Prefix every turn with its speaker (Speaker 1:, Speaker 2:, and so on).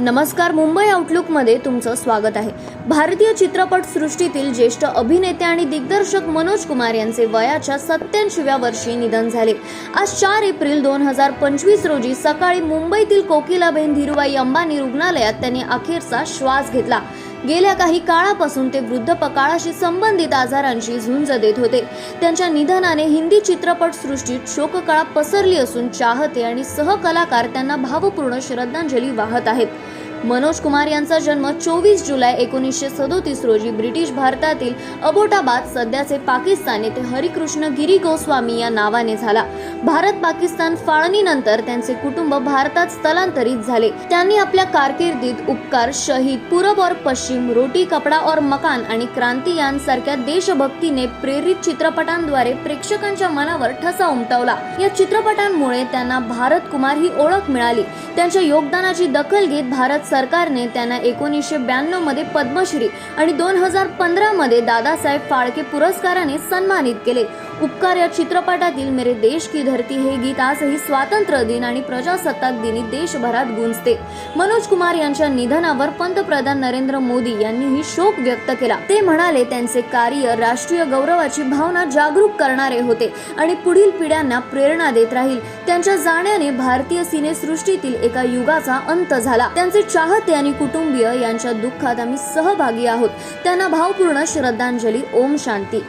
Speaker 1: नमस्कार, मुंबई आउटलुकमध्ये तुमचं स्वागत आहे. भारतीय चित्रपट सृष्टीतील ज्येष्ठ अभिनेते आणि दिग्दर्शक मनोज कुमार यांचे वयाच्या 87व्या वर्षी निधन झाले. आज 4 एप्रिल 2025 रोजी सकाळी मुंबईतील कोकिलाबेन धीरूभाई अंबानी रुग्णालयात त्यांनी अखेरचा श्वास घेतला. गेल्या काही काळापासून ते वृद्धपकाळाशी संबंधित आजारांची झुंज देत होते. त्यांच्या निधनाने हिंदी चित्रपट सृष्टीत शोककळा पसरली असून चाहते आणि सहकलाकार त्यांना भावपूर्ण श्रद्धांजली वाहत आहेत. मनोज कुमार यांचा जन्म 24 जुलै 1937 रोजी ब्रिटिश भारतातील अबोटाबाद सध्याचे पाकिस्तान येथे हरिकृष्ण गिरी गोस्वामी या नावाने झाला. भारत पाकिस्तान फाळणीनंतर त्यांचे कुटुंब भारतात स्थलांतरित झाले. त्यांनी आपल्या कारकिर्दीत उपकार, शहीद, पूरब और पश्चिम, रोटी कपडा और मकान आणि क्रांती यांसारख्या देशभक्तीने प्रेरित चित्रपटांद्वारे प्रेक्षकांच्या मनावर ठसा उमटवला. या चित्रपटांमुळे त्यांना भारत कुमार ही ओळख मिळाली. त्यांच्या योगदानाची दखल घेत भारत सरकारने त्यांना 1992 मध्ये पद्मश्री आणि 2015 मध्ये दादासाहेब फाळके पुरस्काराने सन्मानित केले. उपकार या चित्रपटातील मेरे देश की धरती हे गीत आजही स्वातंत्र्य दिन आणि प्रजासत्ताक दिनी देशभरात गुंजते. मनोज कुमार यांच्या निधनावर पंतप्रधान नरेंद्र मोदी यांनीही शोक व्यक्त केला. ते म्हणाले, त्यांचे कार्य राष्ट्रीय गौरवाची भावना जागरूक करणारे होते आणि पुढील पिढ्यांना प्रेरणा देत राहील. त्यांच्या जाण्याने भारतीय सिनेसृष्टीतील एका युगाचा अंत झाला. त्यांचे चाहते आणि कुटुंबीय यांच्या दुःखात आम्ही सहभागी आहोत. त्यांना भावपूर्ण श्रद्धांजली. ओम शांती.